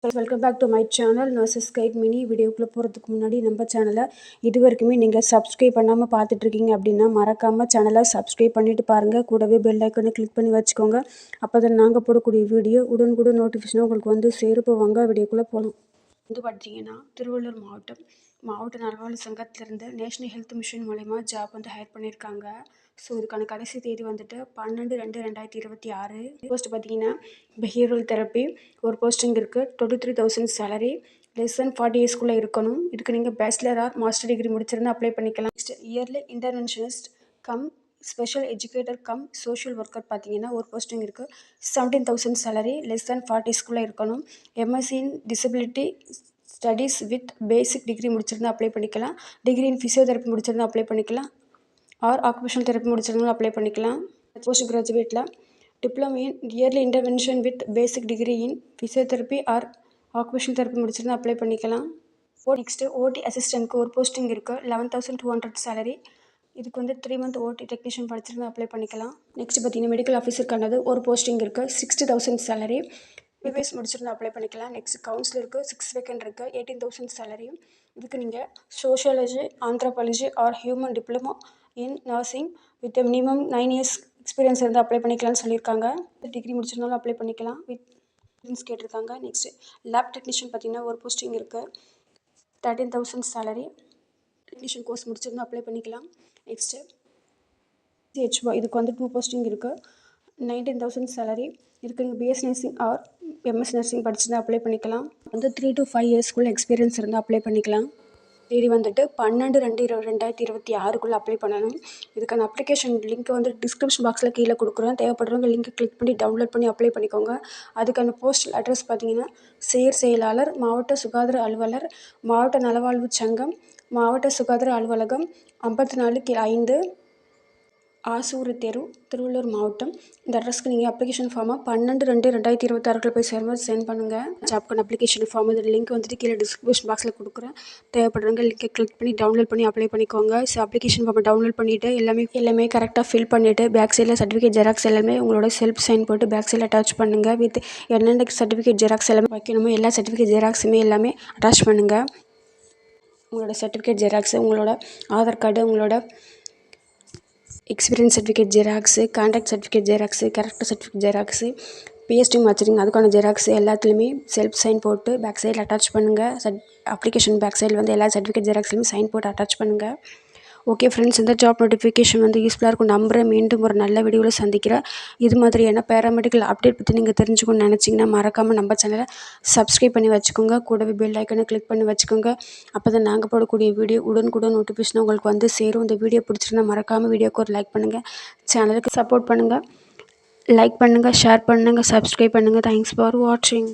Welcome back to my channel nurses guide mini. வீடியோக்குள்ளே போகிறதுக்கு முன்னாடி நம்ம சேனலை இது வரைக்குமே நீங்கள் சப்ஸ்கிரைப் பண்ணாமல் பார்த்துட்ருக்கீங்க அப்படின்னா மறக்காமல் சேனலை சப்ஸ்கிரைப் பண்ணிவிட்டு பாருங்கள். கூடவே பெல் ஐக்கனை கிளிக் பண்ணி வச்சுக்கோங்க. அப்போ தான் நாங்கள் போடக்கூடிய வீடியோ உடனுக்குடன் நோட்டிஃபிகேஷன் உங்களுக்கு வந்து சேருப்போவாங்க. வீடியோக்குள்ளே போகலாம். வந்து பார்த்தீங்கன்னா திருவள்ளூர் மாவட்ட நலவாழ்வு சங்கத்திலேருந்து நேஷ்னல் ஹெல்த் மிஷன் மூலயமா ஜாப் வந்து ஹையர் பண்ணியிருக்காங்க. ஸோ இதுக்கான கடைசி தேதி வந்துட்டு 12/2/2026. போஸ்ட் பார்த்தீங்கன்னா பிஹேவியரல் தெரப்பி ஒரு போஸ்டிங் இருக்குது. 23,000 சேலரி. லெஸ் தென் 40 இயர்ஸ்க்குள்ளே இருக்கணும். இதுக்கு நீங்கள் பேச்சுலர் ஆர் மாஸ்டர் டிகிரி முடிச்சிருந்தா அப்ளை பண்ணிக்கலாம். Next early interventionist cum special educator cum social worker பார்த்தீங்கன்னா ஒரு போஸ்டிங் இருக்குது. 17,000 சேலரி. லெஸ் தென் 40 இயர்ஸ்க்குள்ளே இருக்கணும். MSc in disability studies with basic degree முடிச்சிருந்தா அப்ளை பண்ணிக்கலாம். டிகிரி இன் ஃபிசியோதெரப்பி முடிச்சிருந்தா அப்ளை பண்ணிக்கலாம். ஆர் ஆக்குபேஷனல் தெரப்பி முடிச்சிருந்தாலும் அப்ளை பண்ணிக்கலாம். போஸ்ட் கிராஜுவேட்டில் diploma in early intervention with basic degree in physiotherapy or occupational therapy முடிச்சிருந்தா அப்ளை பண்ணிக்கலாம். நெக்ஸ்ட்டு ஓடி அசிஸ்டன்ட்க்கு ஒரு போஸ்டிங் இருக்குது. 11,200 சேலரி. இதுக்கு வந்து 3 month ஓடி டெக்னீஷியன் படிச்சிருந்தா அப்ளை பண்ணிக்கலாம். நெக்ஸ்ட் பார்த்தீங்கன்னா மெடிக்கல் ஆஃபீஸருக்கானது ஒரு போஸ்டிங் இருக்குது. 60,000 சேலரி. பிபிஎஸ் முடிச்சிருந்தா அப்ளை பண்ணிக்கலாம். நெக்ஸ்ட் கவுன்சிலருக்கு 6 வேக்கன்ட் இருக்குது. 18,000 சேலரி. இதுக்கு நீங்கள் sociology anthropology or human diploma in nursing with minimum 9 years experience இருந்தால் அப்ளை பண்ணிக்கலாம்னு சொல்லியிருக்காங்க. டிகிரி முடிச்சிருந்தாலும் அப்ளை பண்ணிக்கலாம். வித் கேட்டிருக்காங்க. நெக்ஸ்ட் லேப் டெக்னீஷியன் பார்த்தீங்கன்னா ஒரு போஸ்டிங் இருக்குது. 13,000 சேலரி. டெக்னீஷியன் கோர்ஸ் முடிச்சிருந்தால் அப்ளை பண்ணிக்கலாம். நெக்ஸ்ட்டு சிஹெச்ஓ இதுக்கு வந்து 2 போஸ்டிங் இருக்குது. 19,000 சேலரி. இதுக்கு நீங்கள் BS nursing or MS nursing படிச்சிருந்தால் apply பண்ணிக்கலாம். வந்து 3 to 5 இயர்ஸ்க்குள்ளே எக்ஸ்பீரியன்ஸ் இருந்தால் அப்ளை பண்ணிக்கலாம். தேதி வந்துட்டு 12/2/2026 அப்ளை பண்ணணும். இதுக்கான அப்ளிகேஷன் லிங்க் வந்து டிஸ்கிரிப்ஷன் பாக்ஸில் கீழே கொடுக்குறோம். தேவைப்படுறவங்க லிங்க் கிளிக் பண்ணி டவுன்லோட் பண்ணி அப்ளை பண்ணிக்கோங்க. அதுக்கான போஸ்டல் அட்ரஸ் பார்த்தீங்கன்னா செயலாளர், மாவட்ட சுகாதார அலுவலர், மாவட்ட நலவாழ்வு சங்கம், மாவட்ட சுகாதார அலுவலகம், 54/5 ஆசூர் தெரு, திருவள்ளூர் மாவட்டம். இந்த அட்ரஸ்க்கு நீங்கள் அப்ளிகேஷன் ஃபார்மை 12/2/2026 போய் சென்ட் பண்ணுங்கள். ஜாப்க்கான அப்ளிகேஷன் ஃபார்ம் இதோட லிங்க் வந்துட்டு கீழே டிஸ்கிரிப்ஷன் பாக்ஸில் கொடுக்குறேன். தேவைப்படுறவங்க லிங்கை கிளிக் பண்ணி டவுன்லோட் பண்ணி அப்ளை பண்ணிக்கோங்க. ஸோ அப்ளிகேஷன் ஃபார்மை டவுன்லோட் பண்ணிவிட்டு எல்லாமே கரெக்டாக ஃபில் பண்ணிவிட்டு பேக் சைடில் சர்டிஃபிகேட் ஜெராக்ஸ் எல்லாமே உங்களோட செல்ஃப் சைன் போட்டு பேக் சைடில் அட்டாச் பண்ணுங்கள். வித் என்னென்ன சர்டிஃபிகேட் ஜெராக்ஸ் எல்லாமே வைக்கணுமோ எல்லா சர்டிஃபிகேட் ஜெராக்ஸுமே எல்லாமே அட்டாச் பண்ணுங்கள். உங்களோட சர்டிஃபிகேட் ஜெராக்ஸு, உங்களோட ஆதார் கார்டு, உங்களோட experience certificate xerox, contact certificate xerox, character certificate xerox, பிஎஸ்டி வச்சுருங்க அதுக்கான ஜெராக்ஸு எல்லாத்துலேயுமே செல்ஃப் சைன் போட்டு பேக் சைடில் அட்டாச் பண்ணுங்கள். அப்ளிகேஷன் பேக் சைடில் வந்து எல்லா சர்டிஃபிகேட் ஜெராக்ஸ்லையுமே சைன் போட்டு அட்டாச் பண்ணுங்கள். ஓகே ஃப்ரெண்ட்ஸ், இந்த ஜாப் நோட்டிஃபிகேஷன் வந்து யூஸ்ஃபுல்லாக இருக்கும் நம்புகிறேன். மீண்டும் ஒரு நல்ல வீடியோவில் சந்திக்கிறேன். இது மாதிரியான பேராமெடிக்கல் அப்டேட் பற்றி நீங்கள் தெரிஞ்சுக்கணும்னு நினச்சிங்கன்னா மறக்காமல் நம்ம சேனலை சப்ஸ்கிரைப் பண்ணி வச்சுக்கோங்க. கூடவே பெல் ஐக்கனை கிளிக் பண்ணி வச்சுக்கோங்க. அப்போ தான் நாங்கள் போடக்கூடிய வீடியோ உடனுக்குடன் நோட்டிஃபிகேஷன் உங்களுக்கு வந்து சேரும். இந்த வீடியோ பிடிச்சிருந்தா மறக்காமல் வீடியோக்கு ஒரு லைக் பண்ணுங்கள். சேனலுக்கு சப்போர்ட் பண்ணுங்கள். லைக் பண்ணுங்கள், ஷேர் பண்ணுங்கள், சப்ஸ்கிரைப் பண்ணுங்கள். தேங்க்ஸ் ஃபார் வாட்சிங்.